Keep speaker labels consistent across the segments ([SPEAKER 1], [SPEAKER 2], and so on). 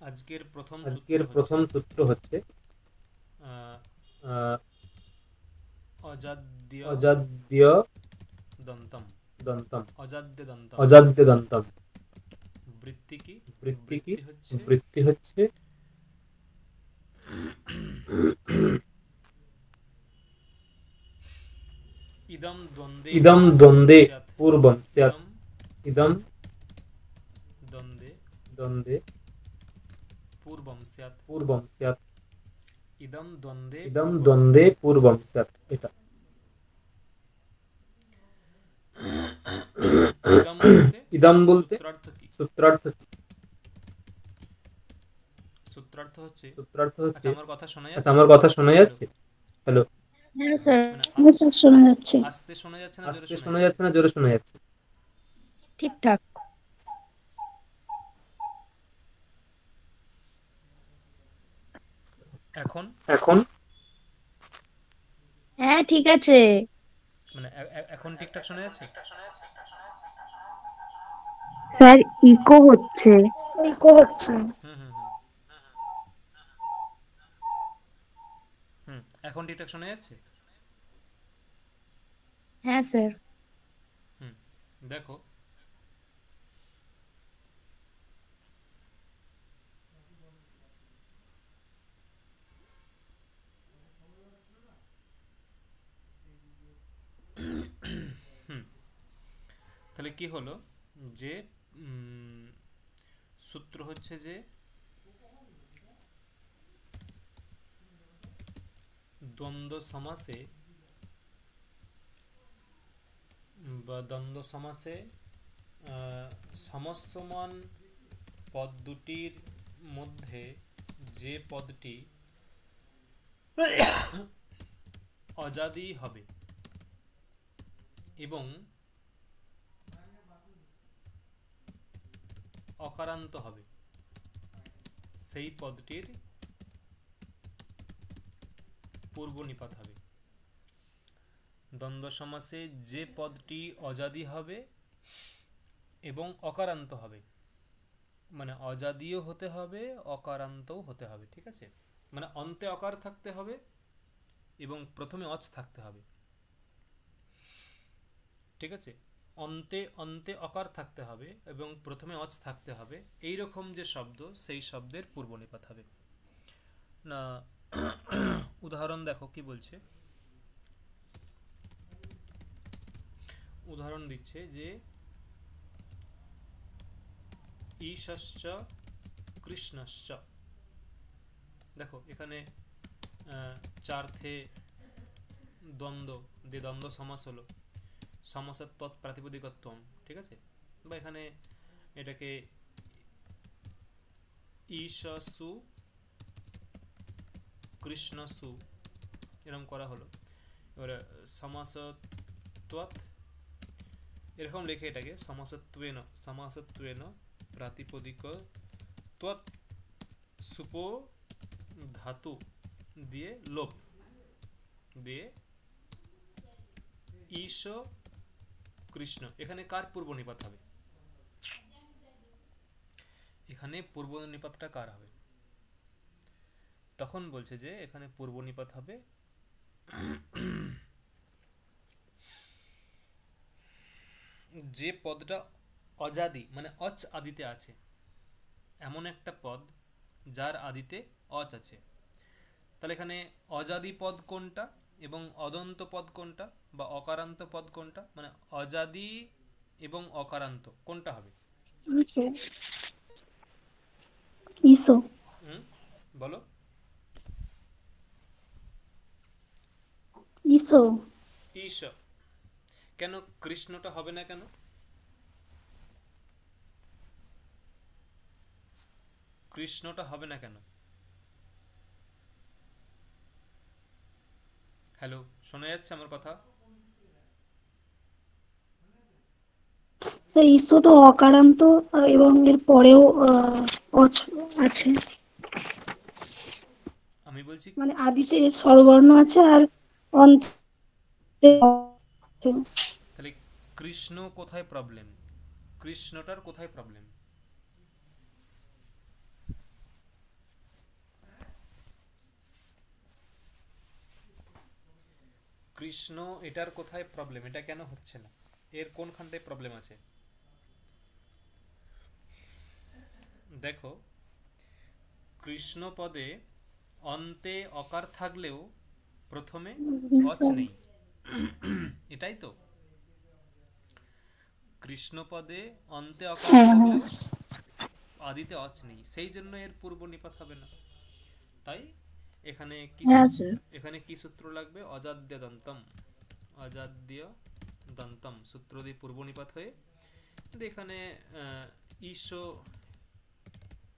[SPEAKER 1] আজকের
[SPEAKER 2] প্রথম সূত্র হচ্ছে
[SPEAKER 1] আহ,
[SPEAKER 2] আহ,
[SPEAKER 1] অজাদ্য
[SPEAKER 2] অজাদ্য
[SPEAKER 1] দন্তম।
[SPEAKER 2] দন্তম
[SPEAKER 1] অজাদ্য দন্তম।
[SPEAKER 2] অজাদ্য দন্তম।
[SPEAKER 1] বৃত্তি কি?
[SPEAKER 2] বৃত্তি কি?
[SPEAKER 1] বৃত্তি হচ্ছে
[SPEAKER 2] বৃত্তি হচ্ছে
[SPEAKER 1] ইদম দ্বন্দ্বে
[SPEAKER 2] ইদম
[SPEAKER 1] পূর্বম
[SPEAKER 2] দ্বন্দ্বে
[SPEAKER 1] স্যাৎ।
[SPEAKER 2] পূর্বম স্যাৎ।
[SPEAKER 1] ইদম
[SPEAKER 2] ইদম
[SPEAKER 1] দ্বন্দ্বে
[SPEAKER 2] দ্বন্দ্বে
[SPEAKER 1] পূর্বম স্যাৎ।
[SPEAKER 2] পূর্বম স্যাৎ।
[SPEAKER 1] ইদম দ্বন্দ্বে
[SPEAKER 2] ইদম
[SPEAKER 1] পূর্বম
[SPEAKER 2] দ্বন্দ্বে
[SPEAKER 1] স্যাৎ।
[SPEAKER 2] পূর্বম স্যাৎ। এটা
[SPEAKER 1] ইদম বলতে
[SPEAKER 2] ইদম বলতে
[SPEAKER 1] সূত্রার্থ কি?
[SPEAKER 2] সূত্রার্থ কি?
[SPEAKER 1] সূত্রার্থ হচ্ছে,
[SPEAKER 2] সূত্রার্থ
[SPEAKER 1] আচ্ছা
[SPEAKER 2] হচ্ছে
[SPEAKER 1] আমার কথা শোনা
[SPEAKER 2] আচ্ছা,
[SPEAKER 1] যাচ্ছে?
[SPEAKER 2] আমার কথা শোনা
[SPEAKER 1] হ্যালো?
[SPEAKER 2] যাচ্ছে? হ্যালো?
[SPEAKER 3] হ্যাঁ স্যার।
[SPEAKER 1] মানে
[SPEAKER 3] হ্যাঁ স্যার, শোনা যাচ্ছে
[SPEAKER 1] আস্তে শোনা যাচ্ছে না জোরে
[SPEAKER 2] আস্তে
[SPEAKER 1] শোনা
[SPEAKER 2] শোনা
[SPEAKER 1] যাচ্ছে?
[SPEAKER 2] যাচ্ছে না জোরে শোনা যাচ্ছে?
[SPEAKER 3] ঠিকঠাক।
[SPEAKER 1] এখন
[SPEAKER 2] এখন
[SPEAKER 3] হ্যাঁ ঠিক আছে।
[SPEAKER 1] মানে এখন ঠিকঠাক শোনা যাচ্ছে?
[SPEAKER 3] স্যার ইকো হচ্ছে। ইকো হচ্ছে।
[SPEAKER 1] হুম হুম হুম হুম। এখন ঠিকঠাক শোনা যাচ্ছে?
[SPEAKER 3] হ্যাঁ স্যার।
[SPEAKER 1] হুম। দেখো, হুম, তাহলে কি হলো যে সূত্র হচ্ছে যে দ্বন্দ্ব সমাসে বা দ্বন্দ্ব সমাসে সমস্যমান পদ দুটির মধ্যে যে পদটি অজাদি হবে এবং অকারান্ত হবে সেই পদটির পূর্ব নিপাত হবে। দ্বন্দ্ব সমাসে যে পদটি অজাদি হবে এবং অকারান্ত হবে, মানে অজাদিও হতে হবে অকারান্তও হতে হবে, ঠিক আছে? মানে অন্তে অকার থাকতে হবে এবং প্রথমে অচ থাকতে হবে, ঠিক আছে? অন্তে অন্তে অকার থাকতে হবে এবং প্রথমে অচ থাকতে হবে, এই রকম যে শব্দ সেই শব্দের পূর্ব নিপাত হবে না। উদাহরণ দেখো কি বলছে। উদাহরণ দিচ্ছে যে ঈশশ্চ কৃষ্ণশ্চ। দেখো এখানে চার্থে দ্বন্দ্ব দিয়ে দ্বন্দ্ব সমাস হলো, সমাসের তৎপ্রাতিপদিকত্ব, ঠিক আছে? বা এখানে এটাকে ঈশসু কৃষ্ণসু এরকম করা হলো। এবারে সমাসত্বৎ এরকম লিখে এটাকে সমাসত্বেন প্রাতিপদিক ত্বৎ সুপো ধাতু দিয়ে লোপ দিয়ে ঈশ কৃষ্ণ। এখানে কার পূর্ব নিপাত হবে? এখানে পূর্ব নিপাতটা কার হবে? তখন বলছে যে এখানে পূর্ব নিপাত হবে যে পদটা অজাদি মানে অচ আদিতে আছে, এমন একটা পদ যার আদিতে অচ আছে। তাহলে এখানে অজাদি পদ কোনটা এবং অদন্ত পদ কোনটা বা অকারান্ত পদ কোনটা, মানে অজাদি এবং অকারান্ত কোনটা হবে?
[SPEAKER 3] ইসো।
[SPEAKER 1] হুম, বলো।
[SPEAKER 3] ইসো।
[SPEAKER 1] ঈশ। কেন কৃষ্ণটা হবে না কেন? কৃষ্ণটা হবে না কেন? হ্যালো, শোনা যাচ্ছে আমার কথা?
[SPEAKER 3] স্যার ইসো তো অকারান্ত এবং এর পরেও অচ আছে।
[SPEAKER 1] আমি বলছি
[SPEAKER 3] মানে আদিতে স্বরবর্ণ আছে আর অন্তে আছে।
[SPEAKER 1] তাহলে কৃষ্ণ কোথায় প্রবলেম? কৃষ্ণটার কোথায় প্রবলেম? কৃষ্ণ এটার কোথায় প্রবলেম, এটা কেন হচ্ছে না, এর কোনখানটায় প্রবলেম আছে? দেখো, কৃষ্ণ পদে অন্তে অকার থাকলেও প্রথমে অচ নেই, এটাই তো। কৃষ্ণ পদে অন্তে অকার
[SPEAKER 3] হ্যাঁ হ্যাঁ
[SPEAKER 1] থাকলেও আদিতে অচ নেই, সেই জন্য এর পূর্ব নিপাত হবে না। তাই এখানে কি
[SPEAKER 3] হ্যাঁ স্যার।
[SPEAKER 1] এখানে কি সূত্র লাগবে? অজাদ্য দন্তম, অজাদ্য দন্তম সূত্র দিয়ে পূর্ব নিপাত হয়ে, কিন্তু এখানে ঈশ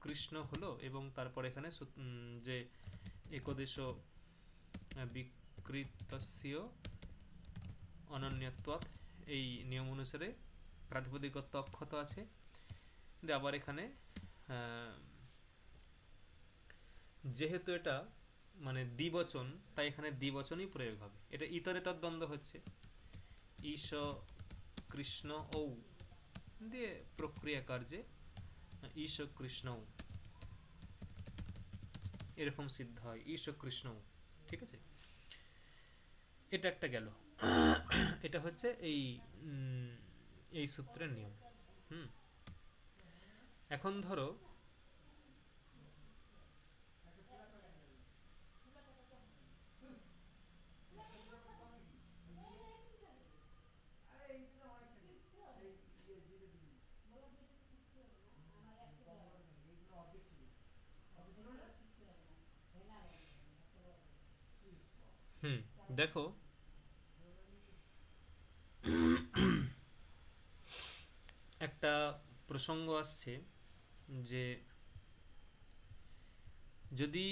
[SPEAKER 1] কৃষ্ণ হলো, এবং তারপর এখানে যে একদেশ বিকৃতস্য অনন্যত্বাৎ এই নিয়ম অনুসারে প্রাতিপদিকত্ব অক্ষত আছে। কিন্তু আবার এখানে যেহেতু এটা মানে দ্বিবচন, তাই এখানে দ্বিবচনই প্রয়োগ হবে। এটা ইতরেতর দ্বন্দ্ব হচ্ছে, ঈশ কৃষ্ণ ঔ দিয়ে প্রক্রিয়া কার্যে ঈশ কৃষ্ণ এরকম সিদ্ধ হয়, ঈশ কৃষ্ণ। ঠিক আছে, এটা একটা গেল। এটা হচ্ছে এই সূত্রের নিয়ম। এখন ধরো দেখো, একটা প্রসঙ্গ আসছে যে যদি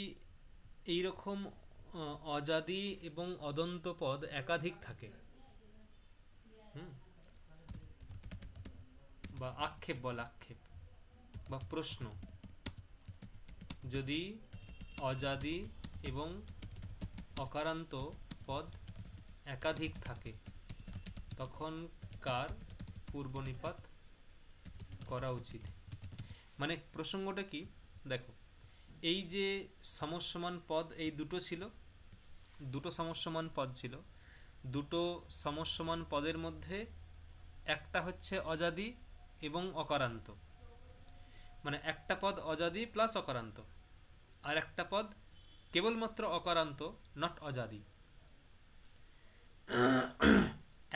[SPEAKER 1] এই রকম অজাদি এবং অদন্ত পদ একাধিক থাকে, বা আক্ষেপ বল, আক্ষেপ বা প্রশ্ন, যদি অজাদি এবং অকারান্ত পদ একাধিক থাকে, তখন কার পূর্ব নিপাত করা উচিত? মানে প্রসঙ্গটা কি দেখো, এই যে সমস্যমান পদ এই দুটো ছিল, দুটো সমস্যমান পদ ছিল, দুটো সমস্যমান পদের মধ্যে একটা হচ্ছে অজাদি এবং অকারান্ত, মানে একটা পদ অজাদি প্লাস অকারান্ত, আর একটা পদ কেবলমাত্র অকারান্ত, নট অজাদি।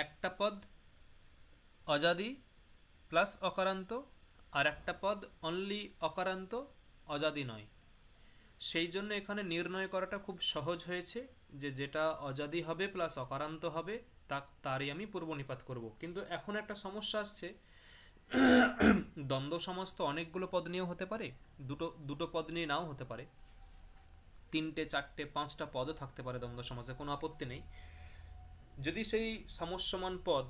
[SPEAKER 1] একটা পদ অজাদি প্লাস অকারান্ত, আর একটা পদ অনলি অকারান্ত, অজাদি নয়। সেই জন্য এখানে নির্ণয় করাটা খুব সহজ হয়েছে, যে যেটা অজাদি হবে প্লাস অকারান্ত হবে তারই আমি পূর্ব নিপাত করব। কিন্তু এখন একটা সমস্যা আসছে, দ্বন্দ্ব সমাস তো অনেকগুলো পদ নিয়েও হতে পারে, দুটো পদ নিয়ে নাও হতে পারে, 3টে 4টে 5টা পদও থাকতে পারে দ্বন্দ্ব সমাসে, কোনো আপত্তি নেই। যদি সেই সমস্যমান পদ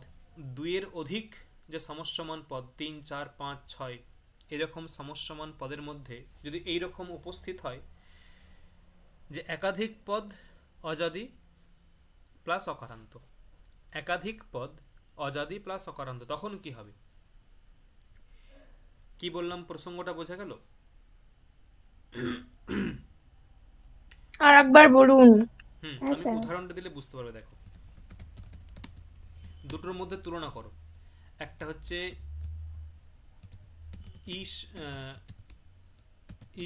[SPEAKER 1] দুইয়ের অধিক, যে সমস্যমান পদ 3, 4, 5, 6 এরকম সমস্যমান পদের মধ্যে যদি এইরকম উপস্থিত হয় যে একাধিক পদ অজাদি প্লাস অকারান্ত, একাধিক পদ অজাদি প্লাস অকারান্ত, তখন কি হবে? কি বললাম, প্রসঙ্গটা বোঝা গেল?
[SPEAKER 4] আর একবার বলুন।
[SPEAKER 1] আমি উদাহরণটা দিলে বুঝতে পারবে। দেখো, দুটোর মধ্যে তুলনা করো। একটা হচ্ছে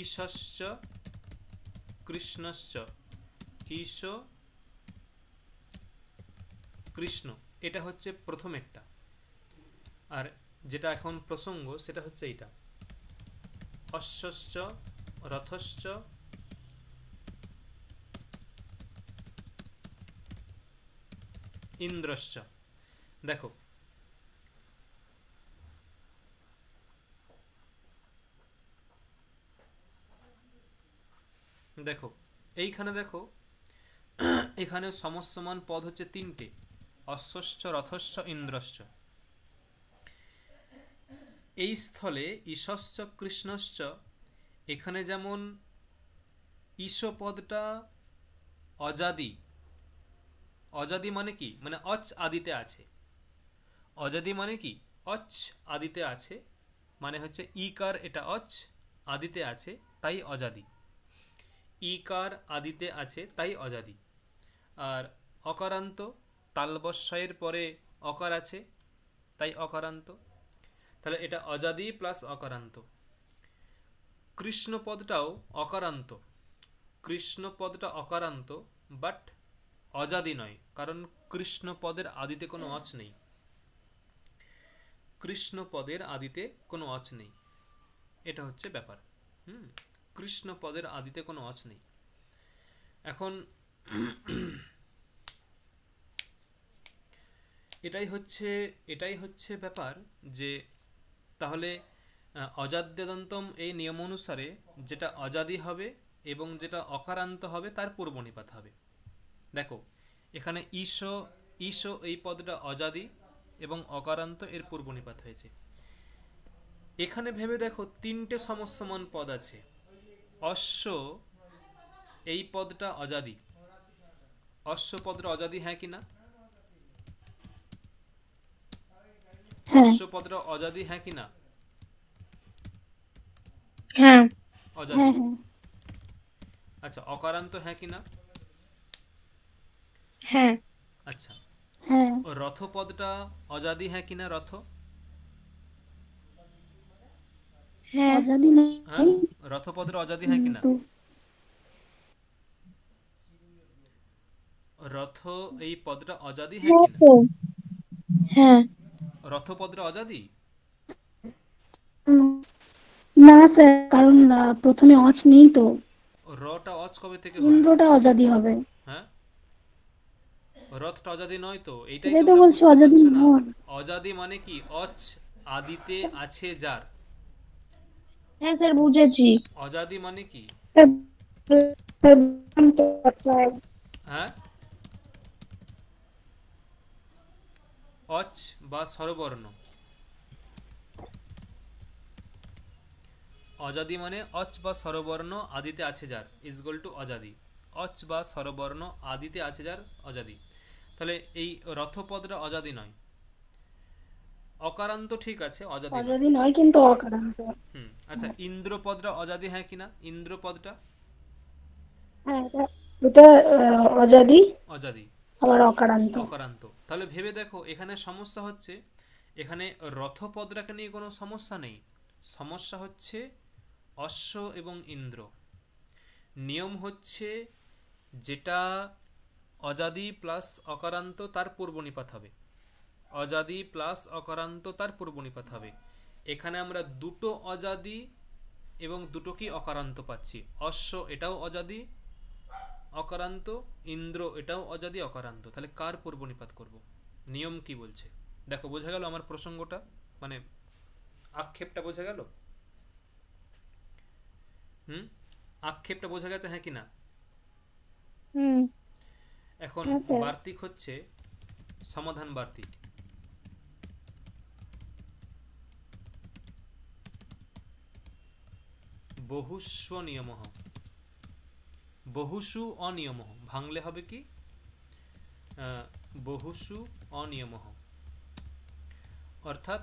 [SPEAKER 1] ঈশশ্চ কৃষ্ণশ্চ, ঈশ কৃষ্ণ, এটা হচ্ছে প্রথম একটা। আর যেটা এখন প্রসঙ্গ সেটা হচ্ছে এইটা, অশ্বশ্চ রথশ্চ ইন্দ্রশ্চ। দেখো, দেখো এইখানে দেখো, এখানে সমস্যমান পদ হচ্ছে 3টে, অশ্বশ্চ রথশ্চ ইন্দ্রশ্চ। এই স্থলে ঈশশ্চ কৃষ্ণশ্চ, এখানে যেমন ঈশ পদটা অজাদি, অজাদি মানে কি, মানে অচ আদিতে আছে। অজাদি মানে কি, অচ আদিতে আছে, মানে হচ্ছে ইকার এটা অচ আদিতে আছে তাই অজাদি, ইকার আদিতে আছে তাই অজাদি। আর অকারান্ত তালবস্যয়ের পরে অকার আছে, তাই অকারান্ত। তাহলে এটা অজাদি প্লাস অকারান্ত। কৃষ্ণ পদটাও অকারান্ত, কৃষ্ণ পদটা অকারান্ত, বাট অজাদি নয়, কারণ কৃষ্ণ পদের আদিতে কোনো অচ নেই, কৃষ্ণ পদের আদিতে কোনো অচ নেই, এটা হচ্ছে ব্যাপার। কৃষ্ণ পদের আদিতে কোনো অচ নেই। এখন এটাই হচ্ছে ব্যাপার, যে তাহলে অজাদ্যদন্তম এই নিয়ম অনুসারে যেটা অজাদি হবে এবং যেটা অকারান্ত হবে তার পূর্বনিপাত হবে। দেখো এখানে ঈশ এই পদটা অজাদি এবং অকারান্ত, এর পূর্বনিপাত হয়েছে। এখানে ভেবে দেখো তিনটে সমস্যমান পদ আছে। অশ্ব এই পদটা অজাদি, অশ্ব পদটা অজাদি, হ্যাঁ কি না?
[SPEAKER 3] হ্যাঁ
[SPEAKER 1] অশ্ব পদটা অজাদি, হ্যাঁ কি না?
[SPEAKER 4] হ্যাঁ
[SPEAKER 1] অজাদি।
[SPEAKER 3] হ্যাঁ হ্যাঁ
[SPEAKER 1] আচ্ছা, অকারান্ত হ্যাঁ কি না?
[SPEAKER 4] হ্যাঁ
[SPEAKER 1] আচ্ছা,
[SPEAKER 3] হ্যাঁ
[SPEAKER 1] রথ পদটা অজাদি, হ্যাঁ কি না? রথ,
[SPEAKER 4] হ্যাঁ
[SPEAKER 3] অজাদি
[SPEAKER 1] হ্যাঁ,
[SPEAKER 3] নয়
[SPEAKER 1] রথ পদটা অজাদি, হ্যাঁ কি না?
[SPEAKER 3] কিন্তু
[SPEAKER 1] রথ এই পদটা অজাদি, হ্যাঁ
[SPEAKER 4] হ্যাঁ
[SPEAKER 1] কি না?
[SPEAKER 4] তো, হ্যাঁ
[SPEAKER 1] রথ পদটা অজাদি।
[SPEAKER 3] না স্যার, কারণ প্রথমে অচ নেই তো,
[SPEAKER 1] রটা অজ কবে থেকে হলো?
[SPEAKER 3] ইন্দ্রটা অজাদি হবে।
[SPEAKER 1] হ্যাঁ, রথটা অজাদি নয় তো, এইটাই
[SPEAKER 3] সেটাই তো
[SPEAKER 1] তোমরা
[SPEAKER 3] বলছি,
[SPEAKER 1] বুঝতে
[SPEAKER 3] অজাদি
[SPEAKER 1] পারছো না।
[SPEAKER 3] নয়।
[SPEAKER 1] অজাদি মানে কি? অচ আদিতে আছে যার।
[SPEAKER 4] হ্যাঁ স্যার বুঝেছি।
[SPEAKER 1] অজাদি মানে কি? হ্যাঁ, অচ বা স্বরবর্ণ। অজাদি মানে অচ বা স্বরবর্ণ আদিতে আছে যার, ইজগল টু অজাদি। অচ বা স্বরবর্ণ আদিতে আছে যার, অজাদি। তাহলে এই রথপদটা অজাদি নয়। অকারান্ত ঠিক আছে, অজাদি নয়।
[SPEAKER 3] অজাদি নয় কিন্তু অকারান্ত।
[SPEAKER 1] আচ্ছা, ইন্দ্রপদটা অজাদি, হ্যাঁ কিনা? ইন্দ্রপদটা
[SPEAKER 3] হ্যাঁ এটা অজাদি
[SPEAKER 1] অজাদি,
[SPEAKER 3] আবার অকারান্ত।
[SPEAKER 1] অকারান্ত। তাহলে ভেবে দেখো এখানে সমস্যা হচ্ছে, এখানে রথপদটাকে নিয়ে কোনো সমস্যা নেই, সমস্যা হচ্ছে অশ্ব এবং ইন্দ্র। নিয়ম হচ্ছে যেটা অজাদি প্লাস অকারান্ত তার পূর্বনিপাত হবে, অজাদি প্লাস অকারান্ত তার পূর্বনিপাত হবে। এখানে আমরা দুটো অজাদি এবং দুটো কি অকারান্ত পাচ্ছি। অশ্ব এটাও অজাদি অকারান্ত, ইন্দ্র এটাও অজাদি অকারান্ত। তাহলে কার পূর্বনিপাত করব? নিয়ম কি বলছে দেখো। বোঝা গেল আমার প্রসঙ্গটা, মানে আক্ষেপটা বোঝা গেল? আক্ষেপটা বোঝা গেছে, হ্যাঁ কি না? এখন
[SPEAKER 3] হ্যাঁ স্যার।
[SPEAKER 1] বার্তিক হচ্ছে সমাধান বার্তিক। বহুস্ব নিয়মঃ, বহুষু অনিয়মঃ, ভাঙলে হবে কি? বহুষু অনিয়মঃ। অর্থাৎ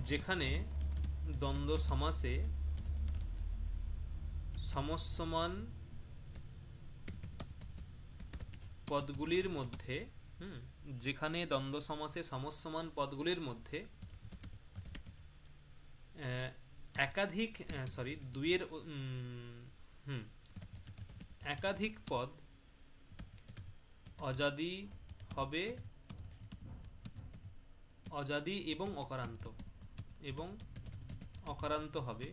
[SPEAKER 1] যেখানে দ্বন্দ্ব সমাসে সমস্যমান পদগুলির মধ্যে, যেখানে দ্বন্দ্ব সমাসে সমস্যমান পদগুলির মধ্যে একাধিক দুইয়ের একাধিক পদ অজাদি হবে, অজাদি এবং অকারান্ত হবে,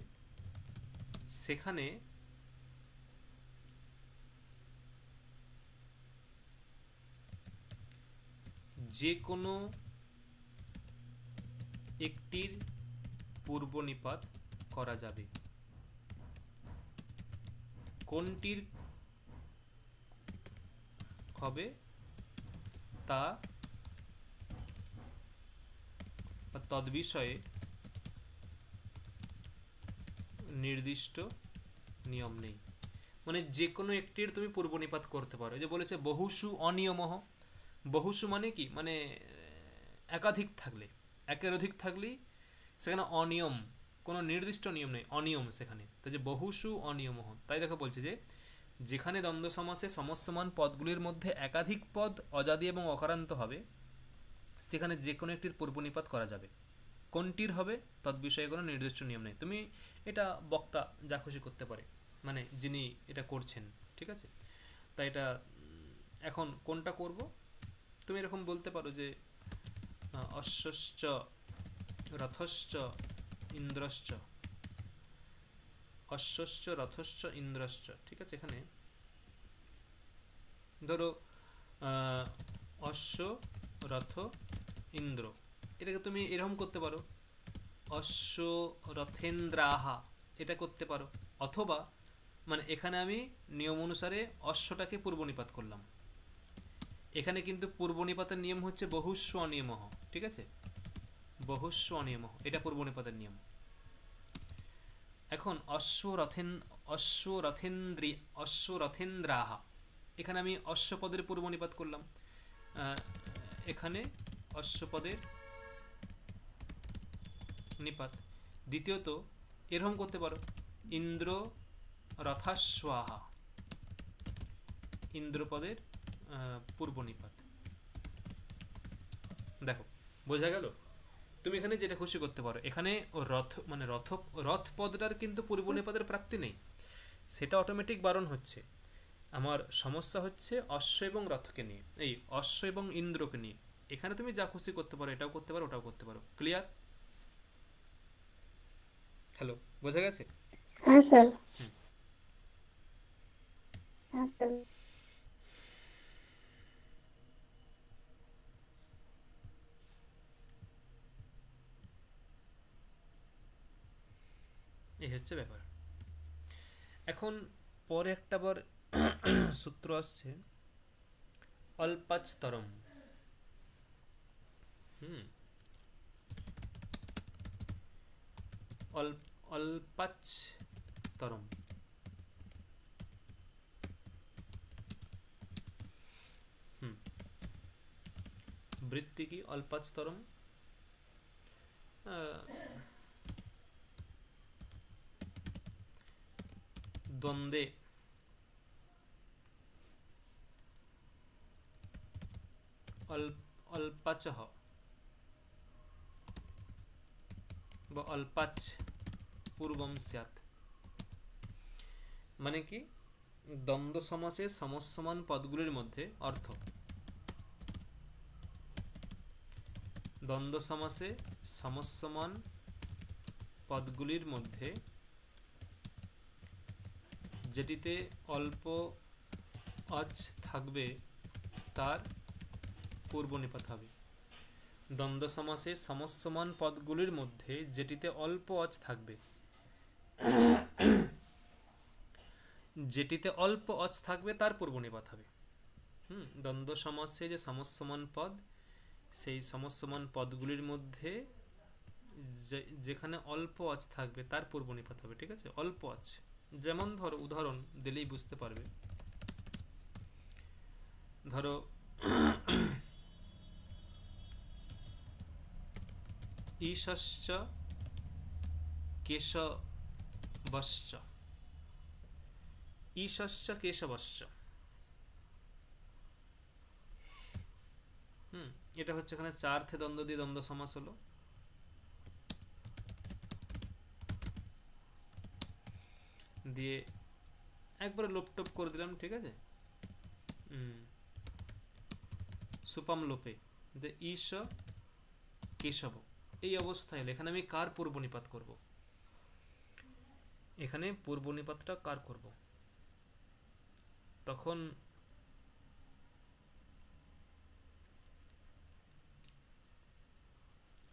[SPEAKER 1] সেখানে যে কোনো একটির পূর্বনিপাত করা যাবে। কোনটির হবে তা তদ্বিষয়ে নির্দিষ্ট নিয়ম নেই। মানে যে কোনো একটির তুমি পূর্বনিপাত করতে পারো। যে বলেছে বহুষু অনিয়মঃ, বহুষু মানে কি? মানে একাধিক থাকলে, একের অধিক থাকলেই সেখানে অনিয়ম কোনো নির্দিষ্ট নিয়ম নেই, অনিয়ম সেখানে। তো যে বহুষু অনিয়মঃ, তাই দেখো বলছে যে যেখানে দ্বন্দ্ব সমাসে সমস্যমান পদগুলির মধ্যে একাধিক পদ অজাদি এবং অকারান্ত হবে, সেখানে যে কোনো একটির পূর্বনিপাত করা যাবে। কোনটির হবে তৎবিষয়ে কোনো নির্দিষ্ট নিয়ম নেই। তুমি এটা বক্তা যা খুশি করতে পারে, মানে যিনি এটা করছেন, ঠিক আছে। তাই এটা এখন কোনটা করব, তুমি এরকম বলতে পারো যে অশ্বশ্চ রথশ্চ ইন্দ্রশ্চ, অশ্বশ্চ রথশ্চ ইন্দ্রশ্চ, ঠিক আছে। এখানে ধরো অশ্ব রথ ইন্দ্র, এটাকে তুমি এরকম করতে পারো অশ্ব রথেন্দ্রাহা, এটা করতে পারো। অথবা মানে এখানে আমি নিয়ম অনুসারে অশ্বটাকে পূর্বনিপাত করলাম। এখানে কিন্তু পূর্বনিপাতের নিয়ম হচ্ছে বহুস্ব অনিয়মঃ, ঠিক আছে, বহুস্ব অনিয়মঃ, এটা পূর্বনিপাতের নিয়ম। এখন অশ্ব রথেন্দ্রাহা, এখানে আমি অশ্বপদের পূর্বনিপাত করলাম। এখানে অশ্বপদের নিপাত। দ্বিতীয়ত এরকম করতে পারো ইন্দ্র রথাস্বাহা, ইন্দ্রপদের পূর্বনিপাত। দেখো বোঝা গেল? তুমি এখানে যেটা খুশি করতে পারো। এখানে রথ মানে রথ পদটার কিন্তু পূর্বনিপাতের প্রাপ্তি নেই, সেটা অটোমেটিক বারণ হচ্ছে। আমার সমস্যা হচ্ছে অশ্ব এবং রথকে নিয়ে, এই অশ্ব এবং ইন্দ্রকে নিয়ে। এখানে তুমি যা খুশি করতে পারো, এটাও করতে পারো, ওটাও করতে পারো। ক্লিয়ার? হ্যালো, বোঝা গেছে?
[SPEAKER 3] হ্যাঁ স্যার। হ্যাঁ স্যার।
[SPEAKER 1] এই হচ্ছে ব্যাপার। এখন পরে একটা বার সূত্র আসছে অল্পাচতরম। অল্পাচতরম, বৃত্তি কি অল্পাচতরম? দ্বন্দ্বে অল্পাচহ বা অল্পাচ পূর্বম স্যাৎ, মানে কি দ্বন্দ্ব সমাসে সমসমান পদগুলির মধ্যে অর্থ, দ্বন্দ্ব সমাসে সমসমান পদগুলির মধ্যে যেটিতে অল্প অচ থাকবে তার পূর্বনিপাত হবে। দ্বন্দ্ব সমাসে সমসমান পদগুলির মধ্যে যেটিতে অল্প অচ থাকবে, যেটিতে অল্প অচ থাকবে তার পূর্বনিপাত হবে। দ্বন্দ্ব সমাসে যে সমসমান পদ, সেই সমসমান পদগুলির মধ্যে যেখানে অল্প অচ থাকবে তার পূর্বনিপাত হবে, ঠিক আছে। অল্প অচ, যেমন ধরো উদাহরণ দিলেই বুঝতে পারবে। ধরো ঈশশ্চ কেশবশ্চ, ঈশশ্চ কেশবশ্চ, এটা হচ্ছে এখানে চার্থে দ্বন্দ্ব দিয়ে দ্বন্দ্ব সমাস হলো। দিয়ে একবারে লোপটোপ করে দিলাম, ঠিক আছে। সুপাম লোপে যে ঈশ কেশব, এই অবস্থায় এখানে আমি কার পূর্বনিপাত করব? এখানে পূর্বনিপাতটা কার করব? তখন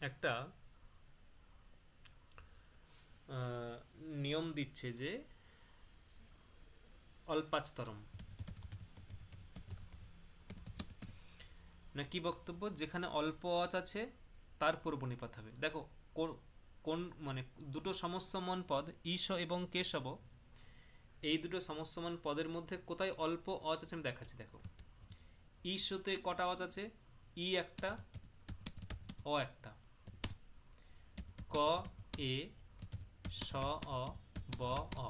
[SPEAKER 1] একটা নিয়ম দিচ্ছে যে অল্পাচতরম, না কি বক্তব্য, যেখানে অল্প অচ আছে তার পূর্বনিপাত হবে। দেখো কোন মানে দুটো সমস্যমান পদ ঈশ এবং কেশব, এই দুটো সমস্যমান পদের মধ্যে কোথায় অল্প অচ আছে আমি দেখাচ্ছি। দেখো ঈশতে কটা অচ আছে? ই একটা, অ একটা, ক এ স অ ব অ।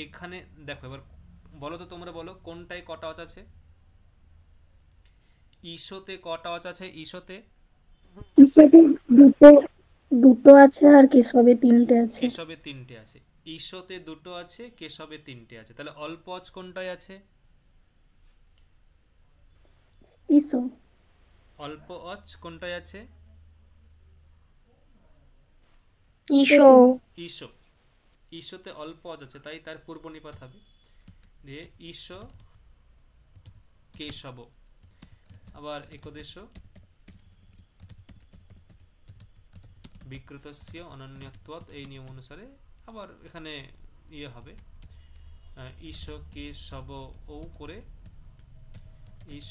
[SPEAKER 1] এখানে দেখো, এবার বলো তো, তোমরা বলো কোনটায় কটা অচ আছে? ঈশোতে কটা অচ আছে? ঈশোতে
[SPEAKER 3] ঈশাতে দুটো দুটো আছে আর কেশবে তিনটে আছে।
[SPEAKER 1] কেশবে তিনটে আছে। ঈশোতে দুটো আছে, কেশবে তিনটে আছে। তাহলে অল্প অচ কোনটায় আছে?
[SPEAKER 3] ঈশো।
[SPEAKER 1] অল্প অচ কোনটায় আছে?
[SPEAKER 4] ঈশো।
[SPEAKER 1] ঈশো। ঈশোতে অল্প অচ আছে, তাই তার পূর্ব নিপাত হবে। দিয়ে ঈশ কেশব। আবার একদেশ বিকৃতস্য অনন্যত্বাৎ, এই নিয়ম অনুসারে আবার এখানে ইয়ে হবে, ঈশ কেশব ও করে ঈশ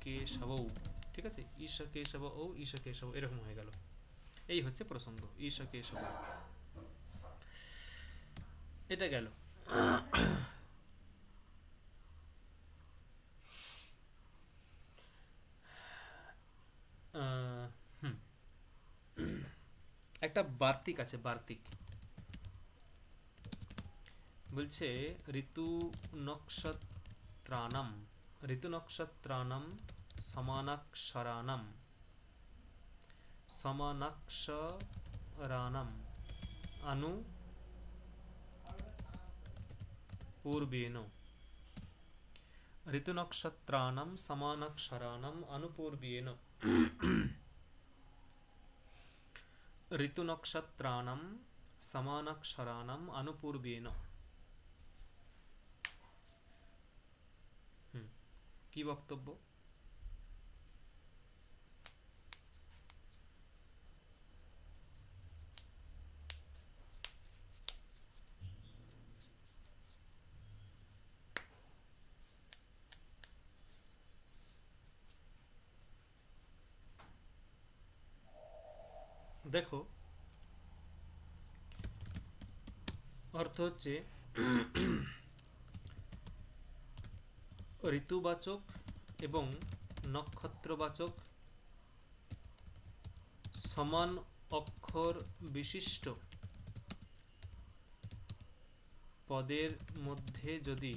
[SPEAKER 1] কেশব, ঠিক আছে? ঈশ কেশব ও, ঈশ কেশব, এরকম হয়ে গেল। এই হচ্ছে প্রসঙ্গ, ঈশ কেশব। এটা গেল। হুম, একটা বার্তিক আছে, বার্তিক বলছে ঋতু নক্ষত্রাণম, ঋতু নক্ষত্রাণম সমানাক্ষরাণম, সমানাক্ষরাণম আনু পূর্বেণ। ঋতু নক্ষত্রাণম সমানাক্ষরাণম অনুপূর্বেণ। ঋতু নক্ষত্রাণম সমানাক্ষরাণম অনুপূর্বেণ। কি বক্তব্য? দেখো, অর্থ হচ্ছে ঋতুবাচক এবং নক্ষত্রবাচক সমান অক্ষর বিশিষ্ট পদের মধ্যে যদি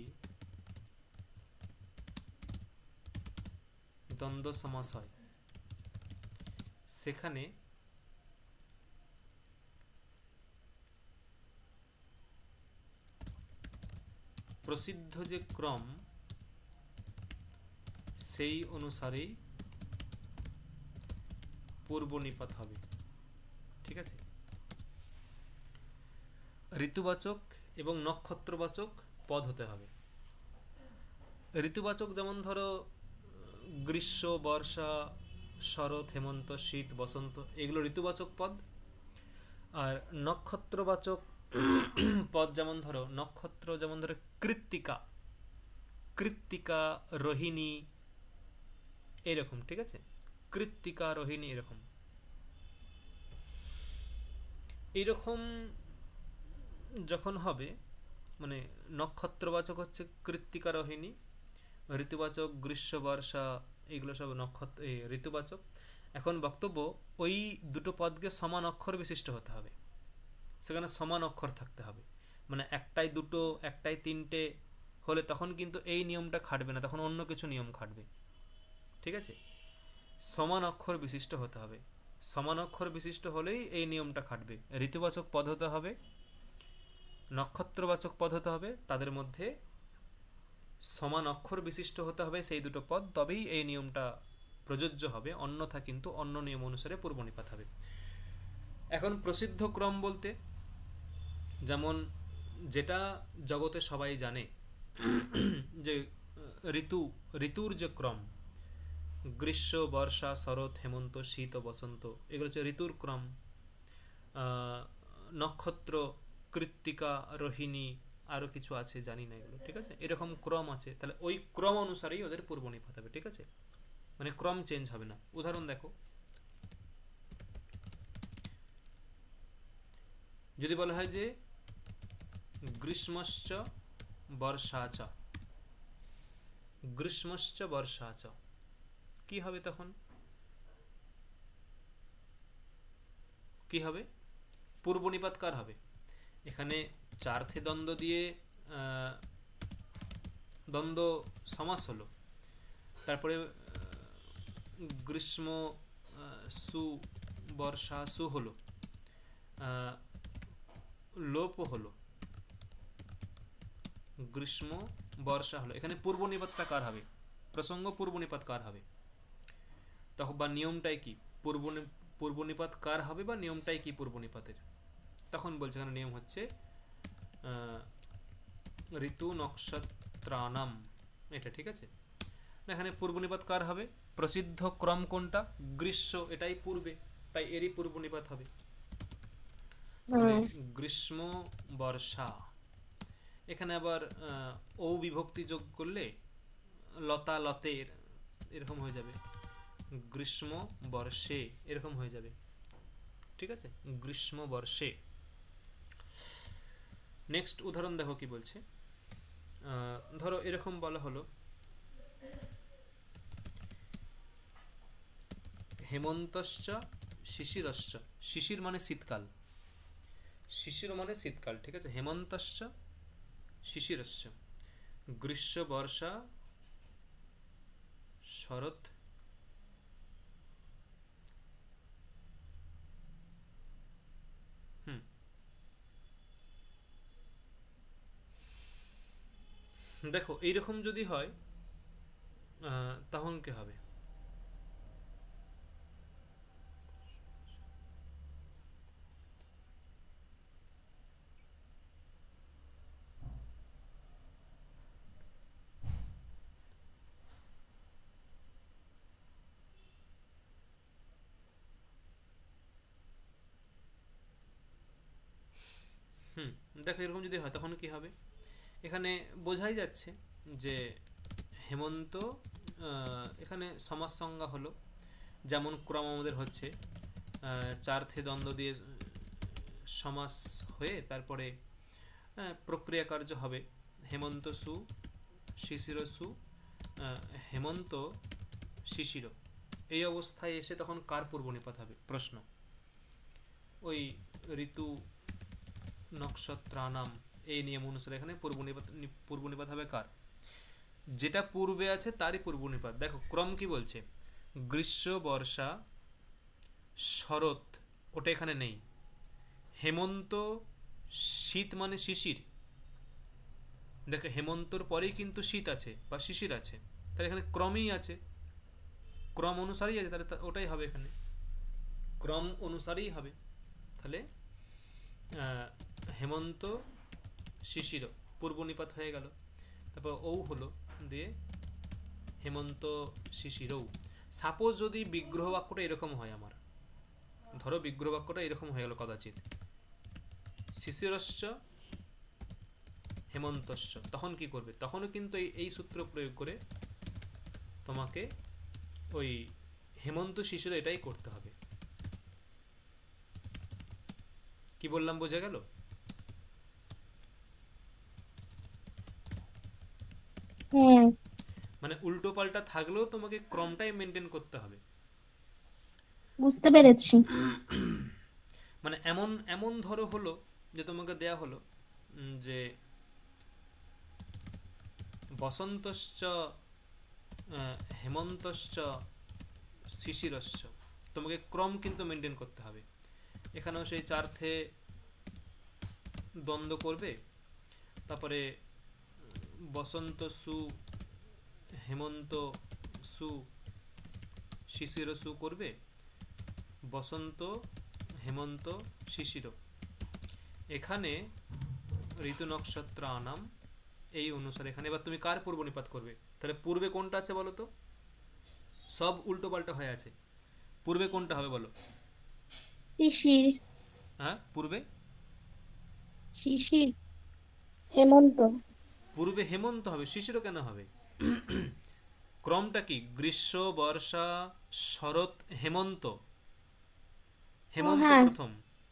[SPEAKER 1] দ্বন্দ্ব সমাস হয়, সেখানে প্রসিদ্ধ যে ক্রম, সেই অনুসারেই পূর্ব নিপাত হবে। ঠিক আছে? ঋতুবাচক এবং নক্ষত্রবাচক পদ হতে হবে। ঋতুবাচক যেমন ধরো গ্রীষ্ম, বর্ষা, শরৎ, হেমন্ত, শীত, বসন্ত, এগুলো ঋতুবাচক পদ। আর নক্ষত্রবাচক পদ যেমন ধরো, নক্ষত্র যেমন ধরো কৃত্তিকা, কৃত্তিকা, রোহিণী, এরকম। ঠিক আছে? কৃত্তিকা, রোহিণী, এরকম এইরকম যখন হবে, মানে নক্ষত্রবাচক হচ্ছে কৃত্তিকা, রোহিণী, ঋতুবাচক গ্রীষ্ম, বর্ষা, এগুলো সব নক্ষত্র ঋতুবাচক। এখন বক্তব্য, ওই দুটো পদকে সমান অক্ষর বিশিষ্ট হতে হবে, সেখানে সমান অক্ষর থাকতে হবে। মানে একটাই দুটো, একটাই তিনটে হলে তখন কিন্তু এই নিয়মটা খাটবে না, তখন অন্য কিছু নিয়ম খাটবে। ঠিক আছে? সমান অক্ষর বিশিষ্ট হতে হবে। সমান অক্ষর বিশিষ্ট হলেই এই নিয়মটা খাটবে। ঋতুবাচক পদ হতে হবে, নক্ষত্রবাচক পদ হতে হবে, তাদের মধ্যে সমান অক্ষর বিশিষ্ট হতে হবে সেই দুটো পদ, তবেই এই নিয়মটা প্রযোজ্য হবে। অন্যথা কিন্তু অন্য নিয়ম অনুসারে পূর্ব নিপাত হবে। এখন প্রসিদ্ধ ক্রম বলতে, যেমন যেটা জগতে সবাই জানে যে ঋতুর যে ক্রম, গ্রীষ্ম, বর্ষা, শরৎ, হেমন্ত, শীত ও বসন্ত, এগুলো হচ্ছে ঋতুর ক্রম। নক্ষত্র কৃত্তিকা, রোহিণী, আরও কিছু আছে জানি না এগুলো। ঠিক আছে? এরকম ক্রম আছে, তাহলে ওই ক্রম অনুসারেই ওদের পূর্ব নিপাত হবে। ঠিক আছে? মানে ক্রম চেঞ্জ হবে না। উদাহরণ দেখো, যদি বলা হয় যে গ্রীষ্মশ্চ বর্ষাচ, গ্রীষ্মশ্চ বর্ষাচ, কি হবে তখন? কি হবে? পূর্ব নিপাত কার হবে? এখানে চার্থে দ্বন্দ্ব দিয়ে দ্বন্দ্ব সমাস হলো, তারপরে গ্রীষ্ম সু বর্ষা সু হলো, লোপ হলো, গ্রীষ্ম বর্ষা হলো। এখানে পূর্ব নিপাতটা কার হবে? প্রসঙ্গ পূর্ব নিপাত কার হবে? তখন বা নিয়মটাই কি পূর্ব নিপাত কার হবে, বা নিয়মটাই কি পূর্ব নিপাতের? তখন বলছে এখানে নিয়ম হচ্ছে ঋতু নক্ষত্রানাম, এটা ঠিক আছে। এখানে পূর্ব নিপাত কার হবে? প্রসিদ্ধ ক্রম কোনটা? গ্রীষ্ম, এটাই পূর্বে, তাই এরই পূর্ব নিপাত হবে। গ্রীষ্ম বর্ষা। এখানে আবার ও বিভক্তি যোগ করলে লতা লতের এরকম হয়ে যাবে, গ্রীষ্ম বর্ষে এরকম হয়ে যাবে, ঠিক আছে, গ্রীষ্ম বর্ষে। নেক্সট উদাহরণ দেখো কি বলছে। ধরো এরকম বলা হলো হেমন্তশ্চ শিশিরশ্চ। শিশির মানে শীতকাল, শিশির মানে শীতকাল, ঠিক আছে। হেমন্তশ্চ শিশিরশ্চ, গ্রীষ্ম বর্ষা শরৎ দেখো এইরকম যদি হয় তখন কি হবে? দেখো এরকম যদি হয় তখন কি হবে? এখানে বোঝাই যাচ্ছে যে হেমন্ত, এখানে সমাস সংজ্ঞা হলো, যেমন ক্রম আমাদের হচ্ছে চার্থে দ্বন্দ্ব দিয়ে সমাস হয়ে তারপরে প্রক্রিয়া কার্য হবে হেমন্ত সু শিশির সু, হেমন্ত শিশির। এই অবস্থায় এসে তখন কার পূর্ব নিপাত হবে? প্রশ্ন। ওই ঋতু নক্ষত্রানাম এই নিয়ম অনুসারে এখানে পূর্ব নিপাত হবে কার? যেটা পূর্বে আছে তারই পূর্ব নিপাত। দেখো ক্রম কি বলছে? গ্রীষ্ম বর্ষা শরৎ, ওটা এখানে নেই। হেমন্ত শীত মানে শিশির, দেখো হেমন্তর পরেই কিন্তু শীত আছে বা শিশির আছে, তাহলে এখানে ক্রমই আছে, ক্রম অনুসারেই আছে, তাহলে ওটাই হবে, এখানে ক্রম অনুসারেই হবে। তাহলে হেমন্ত শিশির পূর্ব নিপাত হয়ে গেল। তারপর ও হলো দিয়ে হেমন্ত শিশিরৌ। সাপোজ যদি বিগ্রহ বাক্যটা এরকম হয়, আমার ধরো বিগ্রহ বাক্যটা এরকম হয়ে গেল কদাচিৎ, শিশিরশ্চ হেমন্তশ্চ, তখন কি করবে? তখনও কিন্তু এই সূত্র প্রয়োগ করে তোমাকে ওই হেমন্ত শিশির এটাই করতে হবে। কি বললাম বোঝা গেল? মানে উল্টো পাল্টা থাকলেও তোমাকে ক্রমটাই মেনটেন করতে হবে।
[SPEAKER 4] বুঝতে পেরেছি।
[SPEAKER 1] মানে এমন এমন ধরো হলো যে তোমাকে দেয়া হলো যে বসন্তশ্চ হেমন্তশ্চ শিশিরশ্চ, তোমাকে ক্রম কিন্তু মেনটেন করতে হবে। এখানেও সেই চার্থে দ্বন্দ্ব করবে, তারপরে বসন্ত সু হেমন্ত সু শিশির সু করবে, বসন্ত হেমন্ত শিশির। এখানে ঋতু নক্ষত্র আনাম এই অনুসারে এখানে এবার তুমি কার পূর্ব নিপাত করবে? তাহলে পূর্বে কোনটা আছে বলো তো? সব উল্টো পাল্টা হয়ে আছে, পূর্বে কোনটা হবে বলো?
[SPEAKER 4] শিশির।
[SPEAKER 1] হ্যাঁ পূর্বে
[SPEAKER 4] শিশির হেমন্ত।
[SPEAKER 1] পূর্বে হেমন্ত হবে, শিশিরও কেন হবে? ক্রমটা কি? গ্রীষ্ম বর্ষা শরৎ হেমন্ত, হেমন্ত প্রথম,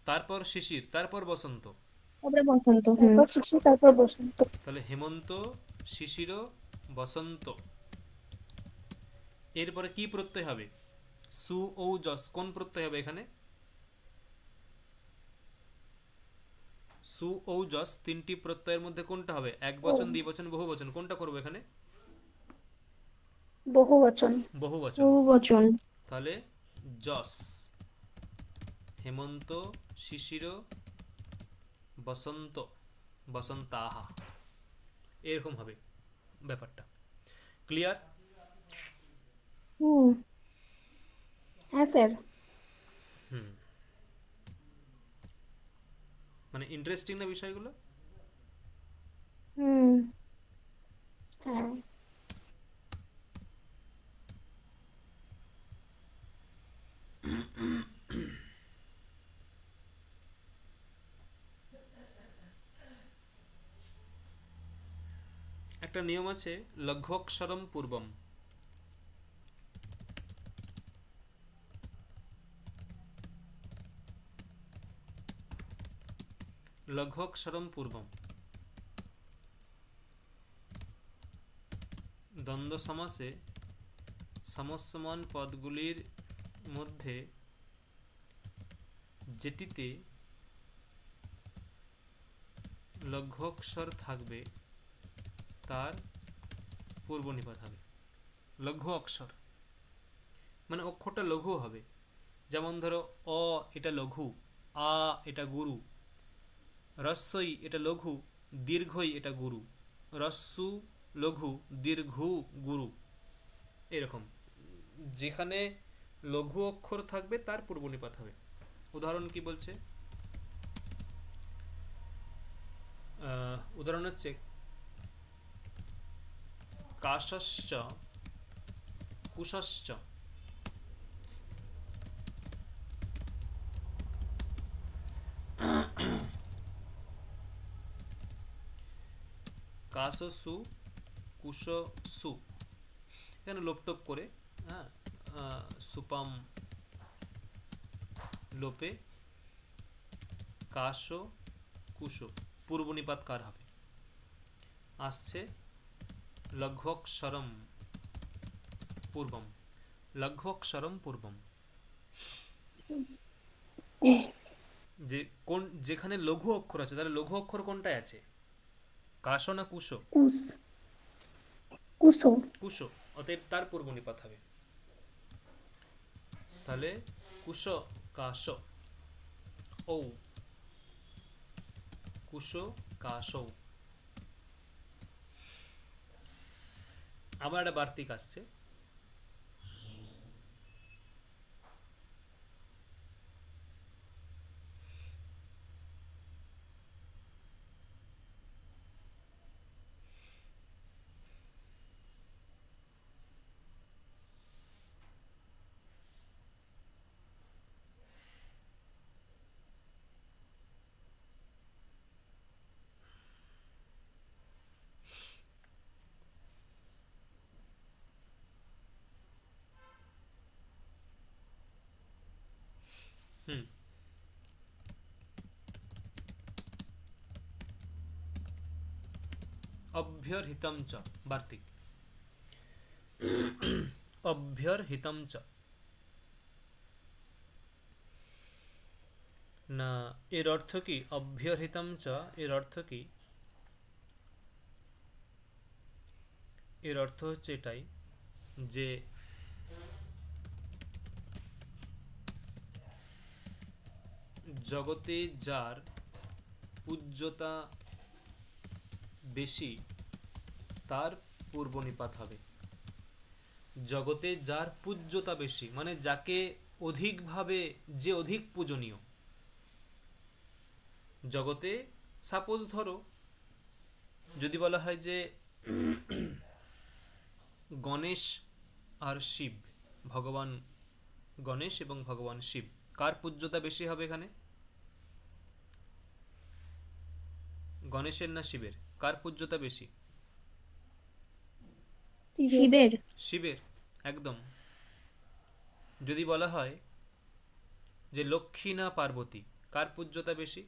[SPEAKER 1] তারপর শিশির, তারপর বসন্ত,
[SPEAKER 4] তারপরে বসন্ত।
[SPEAKER 3] তারপর শিশির, তারপর বসন্ত।
[SPEAKER 1] তাহলে হেমন্ত শিশির বসন্ত। এরপরে কি প্রত্যয় হবে? সু ও যস, কোন প্রত্যয় হবে এখানে? সু ও যশ তিনটি প্রত্যয়ের মধ্যে কোনটা হবে? এক বচন, দ্বিবচন, বহুবচন, কোনটা করবো এখানে?
[SPEAKER 3] বহুবচন।
[SPEAKER 1] বহুবচন।
[SPEAKER 4] বহুবচন।
[SPEAKER 1] তাহলে যশ, হেমন্ত, শিশির, বসন্ত, বসন্তাহা, এরকম হবে ব্যাপারটা। ক্লিয়ার?
[SPEAKER 4] হুম।
[SPEAKER 3] হ্যাঁ স্যার।
[SPEAKER 1] হুম, মানে ইন্টারেস্টিং না বিষয়গুলো?
[SPEAKER 4] হুম।
[SPEAKER 3] হ্যাঁ।
[SPEAKER 1] একটা নিয়ম আছে, লঘ্বক্ষরম পূর্বম। লঘ্বক্ষরম পূর্বম দ্বন্দ্ব সমাসে সমসমান পদগুলির মধ্যে যেটিতে লঘ্বক্ষর থাকবে তার পূর্ব নিপাত হবে। লঘু অক্ষর মানে অক্ষরটা লঘু হবে। যেমন ধরো অ এটা লঘু, আ এটা গুরু, রস্যই এটা লঘু, দীর্ঘই এটা গুরু, রস্যু লঘু, দীর্ঘু গুরু, এরকম যেখানে লঘু অক্ষর থাকবে তার পূর্ব নিপাত হবে। উদাহরণ কি বলছে? উদাহরণ হচ্ছে কাশশ্চ কুশশ্চ। কাশসু কুশসু, এখানে লোপটোপ করে, হ্যাঁ, সুপাম লোপে কাশ কুশ, পূর্ব নিপাত কার হবে? আসছে লঘ্বক্ষরম পূর্বম, লঘ্বক্ষরম পূর্বম। যে কোন যেখানে লঘু অক্ষর আছে তাহলে লঘু অক্ষর কোনটায় আছে? কাশ না কুশ?
[SPEAKER 3] কুশ। কুশো।
[SPEAKER 1] কুশ, অতএব তার পূর্ব নিপাত হবে। তাহলে কুশ কাশ ও, কুশ কাশ। আবার একটা বার্তিক আসছে, হুম, অভ্যর্হিতম চ, বার্তিক অভ্যর্হিতম চ। না, এর অর্থ কি? অভ্যর্হিতম চ এর অর্থ কি? এর অর্থ হচ্ছে এটাই যে জগতে যার পূজ্যতা বেশি তার পূর্ব নিপাত হবে। জগতে যার পূজ্যতা বেশি মানে যাকে অধিকভাবে, যে অধিক পূজনীয় জগতে। সাপোজ ধরো যদি বলা হয় যে গণেশ আর শিব, ভগবান গণেশ এবং ভগবান শিব, কার পূজ্যতা বেশি হবে এখানে? গণেশের না শিবের? কার পূজ্যতা বেশি?
[SPEAKER 4] শিবের।
[SPEAKER 1] শিবের, একদম। যদি বলা হয় যে লক্ষ্মী না পার্বতী, কার পূজ্যতা বেশি?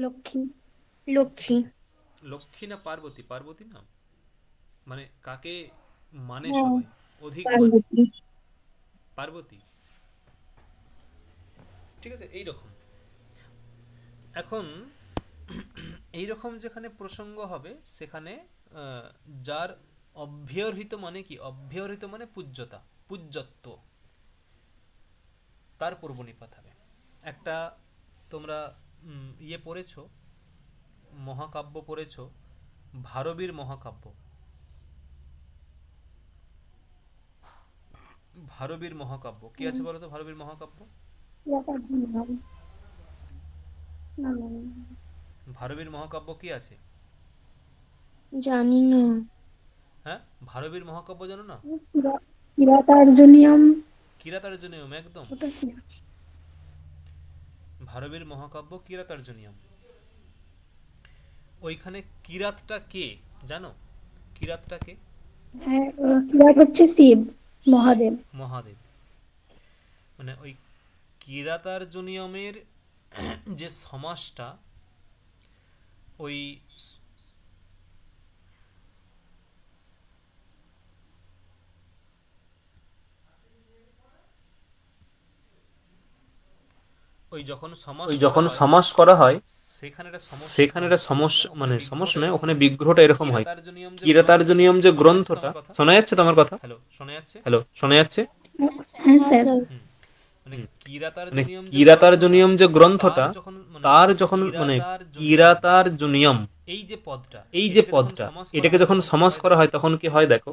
[SPEAKER 3] লক্ষ্মী।
[SPEAKER 4] লক্ষ্মী।
[SPEAKER 1] লক্ষ্মী না পার্বতী? পার্বতী না, মানে কাকে মানে
[SPEAKER 4] হ্যাঁ,
[SPEAKER 1] সবাই, অধিক মানে?
[SPEAKER 4] পার্বতী।
[SPEAKER 1] পার্বতী। ঠিক আছে, এইরকম এখন এইরকম যেখানে প্রসঙ্গ হবে সেখানে যার অভ্যর্হিত মানে কি, অভ্যর্হিত মানে পূজ্যতা, পূজ্যত্ব, তার পূর্বনিপাত হবে। একটা তোমরা ইয়ে পড়েছো, মহাকাব্য পড়েছো, ভারবীর মহাকাব্য। ভারবীর মহাকাব্য কি আছে বলো তো? ভারবীর মহাকাব্য, ভারবীর মহাকাব্য কি আছে?
[SPEAKER 4] জানি না।
[SPEAKER 1] হ্যাঁ, ভারবীর মহাকাব্য জানো না?
[SPEAKER 3] কিরাতার্জুনীয়ম,
[SPEAKER 1] কিরাতার্জুনীয়ম, একদম।
[SPEAKER 3] ওটা কি?
[SPEAKER 1] ভারবীর মহাকাব্য কিরাতার্জুনীয়ম। ওইখানে কিরাতটা কে জানো? কিরাতটা কে?
[SPEAKER 3] হ্যাঁ, কিরাত হচ্ছে শিব, মহাদেব।
[SPEAKER 1] মহাদেব। মানে ওই কিরাতার্জুনীয়মের যে সমাসটা, ওই ওই যখন সমাস করা হয় সেখানে একটা সমস্যা, মানে সমস্যা নয়, ওখানে বিগ্রহটা এরকম হয়। কিরাতার্জুনীয়ম যে গ্রন্থটা, শোনা যাচ্ছে তো আমার কথা? হ্যালো, শোনা যাচ্ছে? হ্যালো, শোনা যাচ্ছে?
[SPEAKER 3] হ্যাঁ স্যার।
[SPEAKER 1] মানে কিরাতার্জুনীয়ম যে গ্রন্থটা, তার যখন মানে কিরাতার্জুনীয়ম এই যে পদটা, এটাকে যখন সমাস করা হয় তখন কি হয় দেখো,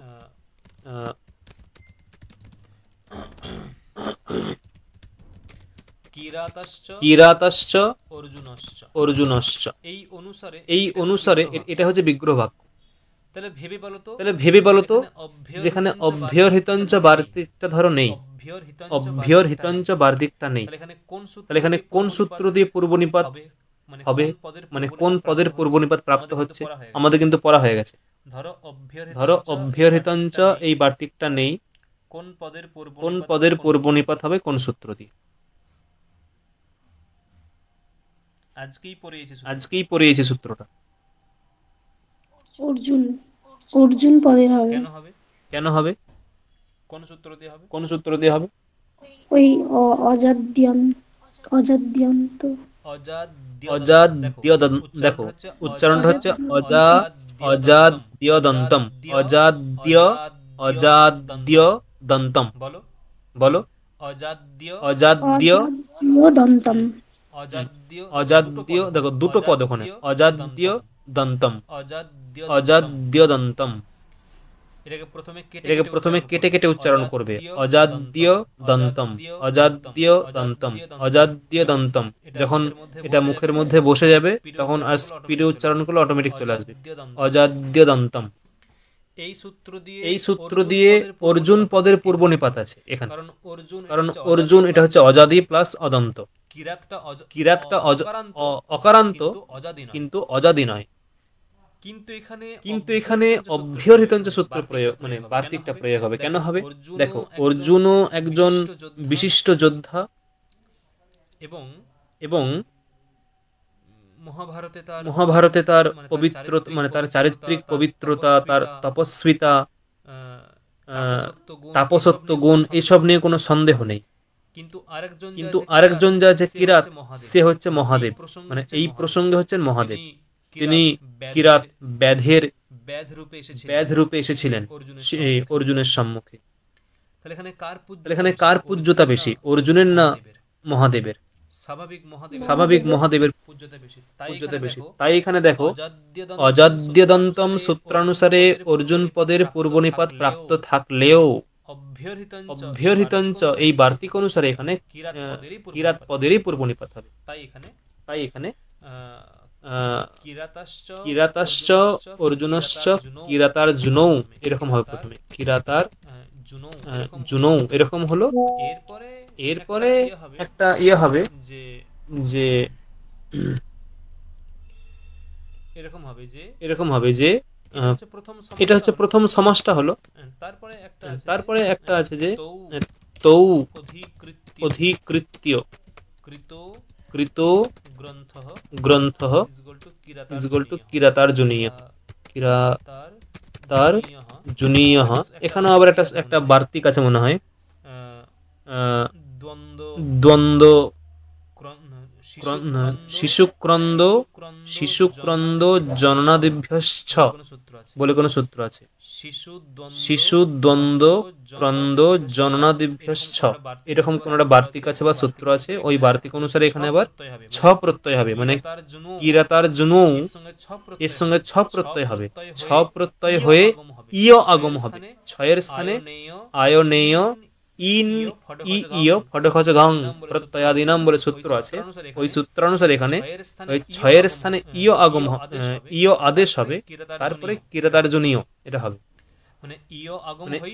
[SPEAKER 1] কিরাতশ্চ অর্জুনশ্চ, এই অনুসারে এটা হচ্ছে বিগ্রহ বাক্য। তাহলে ভেবে বলো তো, যেখানে অভ্যর্হিতঞ্চ বার্তিকটা ধরো নেই, অভ্যর্হিতঞ্চ বার্তিকটা নেই, তাহলে এখানে কোন সূত্র দিয়ে পূর্বনিপাত হবে, মানে কোন পদের পূর্বনিপাত প্রাপ্ত হচ্ছে? আমাদের কিন্তু পড়া হয়ে গেছে। ধরো অভ্যর্হিতঞ্চ এই বার্তিকটা নেই, কোন পদের পূর্বনিপাত হবে কোন সূত্র দিয়ে? আজকেই পড়িয়েছি সূত্রটা।
[SPEAKER 3] অর্জুন, অর্জুন পদের হবে।
[SPEAKER 1] কেন হবে? কোন সূত্র দিয়ে হবে?
[SPEAKER 3] ওই অজাদ্যন্ত।
[SPEAKER 1] দেখো উচ্চারণটা হচ্ছে অজাদ্যদন্তম, অজাদ্যদন্তম। বলো
[SPEAKER 3] অজাদ্যদন্তম।
[SPEAKER 1] অজাদ্য, দেখো দুটো পদ ওখানে, অজাদ্যদন্তম, অজাদ্যদন্তম। এটাকে প্রথমে কেটে কেটে উচ্চারণ করবে, অজাদ্যদন্তম, অজাদ্যদন্তম, অজাদ্যদন্তম। যখন এটা মুখের মধ্যে বসে যাবে তখন আর স্পিডে উচ্চারণ করলে অটোমেটিক চলে আসবে, অজাদ্যদন্তম। এই সূত্র দিয়ে অর্জুন পদের পূর্বনিপাত আছে এখানে, কারণ অর্জুন এটা হচ্ছে অজাদি প্লাস অদন্ত। কিরাতটা অকারান্ত কিন্তু অজাদি নয়। কিন্তু এখানে অভ্যর্হিতঞ্চ সূত্র প্রয়োগ, মানে বার্তিকটা প্রয়োগ হবে। কেন হবে দেখো, অর্জুনও একজন বিশিষ্ট যোদ্ধা এবং মহাভারতে তার পবিত্র, মানে তার চারিত্রিক পবিত্রতা, তার তপস্বিতা, তাপসত্ব গুণ, এসব নিয়ে কোনো সন্দেহ নেই। কিন্তু আরেকজন যা যে কিরাত, সে হচ্ছে মহাদেব, মানে এই প্রসঙ্গে হচ্ছেন মহাদেব। তিনি কিরাত ব্যাধ রূপে এসেছিলেন অর্জুনের সম্মুখে। তাহলে এখানে কার পূজ্যতা বেশি, অর্জুনের না মহাদেবের? স্বাভাবিক মহাদেবের পূজ্যতা বেশি। তাই এখানে দেখো, অজাদ্যদন্তম সূত্রানুসারে অর্জুন পদের পূর্বনিপাত প্রাপ্ত থাকলেও অভ্যর্হিতঞ্চ এই বার্তিক অনুসারে এখানে কিরাত পদেরই পূর্বনিপাত হবে। তাই এখানে কিরাতাশ্চ অর্জুনশ্চ কিরাতার্জুনৌ এরকম হবে। প্রথমে কিরাতার জুনৌ এরকম হলো, এরপরে একটা ইয়ে হবে যে এরকম হবে যে এটা হচ্ছে প্রথম সমাসটা হলো, তারপরে একটা আছে যে তৌ অধিকৃত্য কৃত গ্রন্থ ইজগল টু কিরাতার্জুনীয়, কিরাতার্জুনীয়। এখানেও আবার একটা বার্তিক আছে মনে হয়, দ্বন্দ্ব
[SPEAKER 2] শিশুক্রন্দ শিশুক্রন্দ জননাদিভ্যশ্চ
[SPEAKER 1] কোনো সূত্র আছে।
[SPEAKER 2] বলে কোনো সূত্র আছে। শিশু দ্বন্দ্ব ক্রন্দ জননাদিভ্যশ্চ, এরকম কোন একটা বার্তিক আছে বা সূত্র আছে, ওই বার্তিক অনুসারে এখানে আবার ছ প্রত্যয় হবে, মানে কিরাতার জনু এর সঙ্গে ছ প্রত্যয় হবে, ছ প্রত্যয় হয়ে ইয় আগম হবে, ছয়ের স্থানে আয়নেয় ইন ই ইয় ফটখচ গং প্রত্যয়াদিনাম বলে সূত্র আছে, ওই সূত্রানুসারে এখানে ওই ছয়ের স্থানে ইয় আগম ইয় আদেশ হবে, তারপরে কিরাতার্জনীয় এটা হবে।
[SPEAKER 1] মানে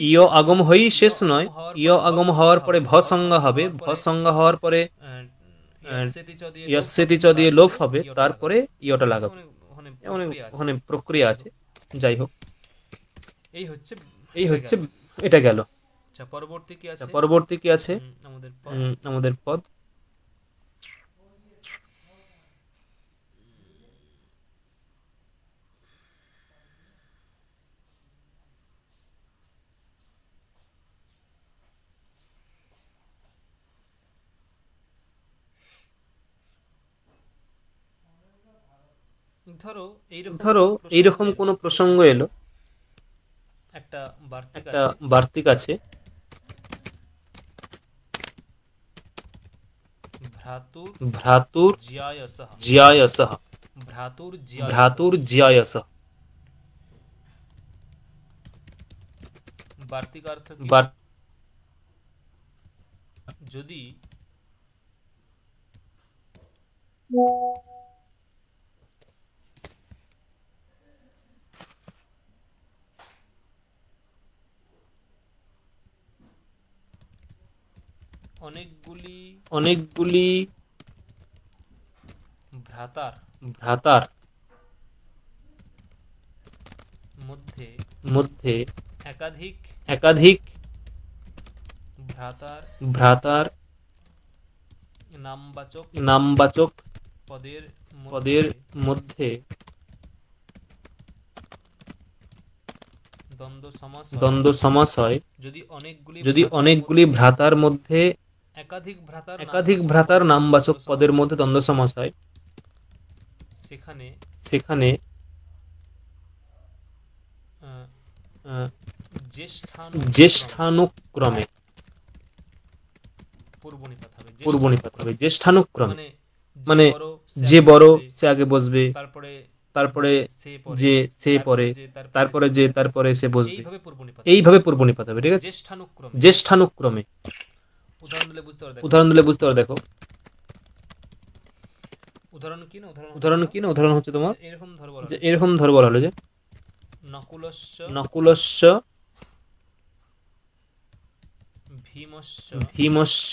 [SPEAKER 2] ইয় আগম হয়েই শেষ নয়, ইয় আগম হওয়ার পরে ভ সংজ্ঞা হবে, ভ সংজ্ঞা হওয়ার পরে ইয়স্যেতি চ দিয়ে লোপ হবে, তারপরে ইয়টা লাগাবে। ওখানে প্রক্রিয়া আছে, যাই হোক এই হচ্ছে এটা গেল। পরবর্তী কি আছে আমাদের পদ? ধরো এইরকম কোন প্রসঙ্গ এলো,
[SPEAKER 1] একটা
[SPEAKER 2] বার্তিক আছে, ভ্রাতুর জিয়ায়সঃ, ভ্রাতুর জিয়ায়সঃ,
[SPEAKER 1] বার্তিক অর্থ কি? যদি
[SPEAKER 2] অনেকগুলি ভ্রাতার মধ্যে একাধিক ভ্রাতার নামবাচক পদের মধ্যে দ্বন্দ্ব সমাস হয়, যদি অনেকগুলি ভ্রাতার মধ্যে একাধিক ভ্রাতার নামবাচক পদের মধ্যে দ্বন্দ্ব সমাস হয়, সেখানে জ্যেষ্ঠানুক্রমে পূর্বনিপাত হবে। জ্যেষ্ঠানুক্রমে মানে যে বড় সে আগে বসবে, তারপরে যে সে পরে, তারপরে যে তারপরে সে বসবে, এইভাবে পূর্বনিপাত হবে। ঠিক আছে, জ্যেষ্ঠানুক্রমে। উদাহরণ দিলে বুঝতে পারো। দেখো উদাহরণ কি না, উদাহরণ হচ্ছে তোমার এরকম ধর বলা হলো যে নকুলস্য ভীমস্য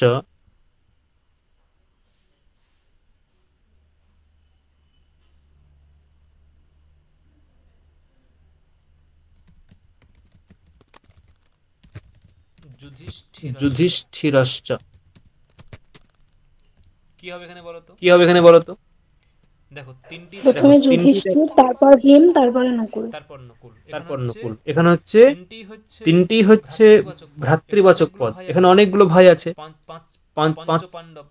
[SPEAKER 2] যুধিষ্ঠিরশ্চ।
[SPEAKER 1] কি হবে
[SPEAKER 2] এখানে বলো তো?
[SPEAKER 1] দেখো
[SPEAKER 3] প্রথমে যুধিষ্ঠির, তারপর ভীম, তারপরে নকুল।
[SPEAKER 2] এখানে হচ্ছে তিনটি হচ্ছে ভ্রাতৃবাচক পদ। এখানে অনেকগুলো ভাই আছে,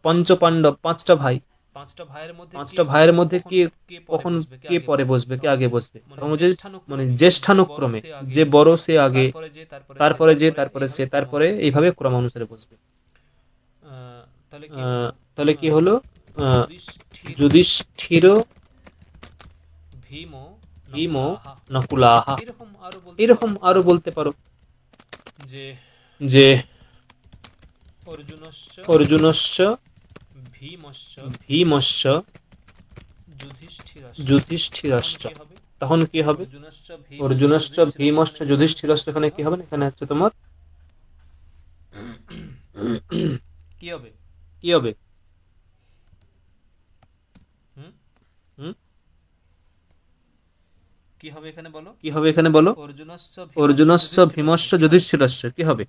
[SPEAKER 2] পঞ্চপাণ্ডব, পাঁচটা ভাই। পাঁচটা ভাইয়ের মধ্যে কখন কে পরে বসবে, কে আগে বসবে, মানে জ্যেষ্ঠানুক্রমে, যে বড় সে আগে, তারপরে যে, তারপরে সে, তারপরে এইভাবে ক্রম অনুসারে বসবে। তাহলে কি হলো? যুধিষ্ঠির ভীম নকুলাহা। এরকম আরো বলতে পারো যে অর্জুনস্য ভীমস্য যুধিষ্ঠিরশ্চ। তখন কি হবে? অর্জুনস্য ভীমস্য যুধিষ্ঠিরশ্চ। এখানে কি হবে? এখানে হচ্ছে তোমার কি হবে? এখানে বলো? অর্জুনস্য ভীমস্য যুধিষ্ঠিরস্য। কি হবে?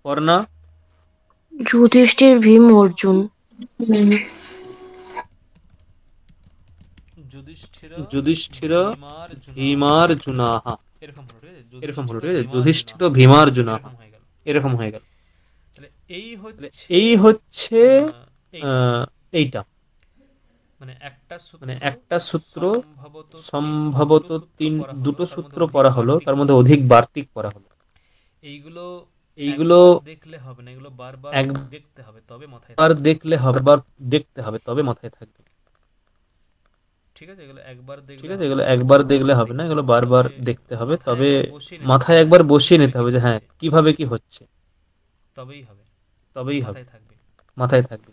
[SPEAKER 2] পর্ণা
[SPEAKER 4] যুধিষ্ঠির ভীম অর্জুন।
[SPEAKER 2] যুধিষ্ঠির ভীমার্জুনাহ। এরকম হলো। ঠিক আছে, যুধিষ্ঠির ভীমার্জুনাহ, এরকম হয়ে গেল। এই হচ্ছে এইটা
[SPEAKER 1] মানে একটা
[SPEAKER 2] মানে
[SPEAKER 1] সূত্র
[SPEAKER 2] একটা সূত্র
[SPEAKER 1] সম্ভবত
[SPEAKER 2] দুটো সূত্র পড়া হলো, তার মধ্যে অধিক বার্তিক পড়া হলো।
[SPEAKER 1] এইগুলো
[SPEAKER 2] এইগুলো
[SPEAKER 1] দেখলে হবে না, এগুলো বারবার দেখতে হবে, তবে মাথায়
[SPEAKER 2] একবার দেখলে হবে, একবার দেখতে হবে, তবে মাথায় থাকবে।
[SPEAKER 1] ঠিক আছে, এগুলো একবার
[SPEAKER 2] ঠিক আছে, এগুলো একবার দেখলে হবে না, এগুলো বারবার দেখতে হবে, তবে মাথায়
[SPEAKER 1] হবে,
[SPEAKER 2] একবার বসিয়ে নিতে হবে যে হ্যাঁ কিভাবে কি হচ্ছে,
[SPEAKER 1] তবেই হবে,
[SPEAKER 2] তবেই হবে,
[SPEAKER 1] মাথায় থাকবে।
[SPEAKER 2] মাথায় থাকবে।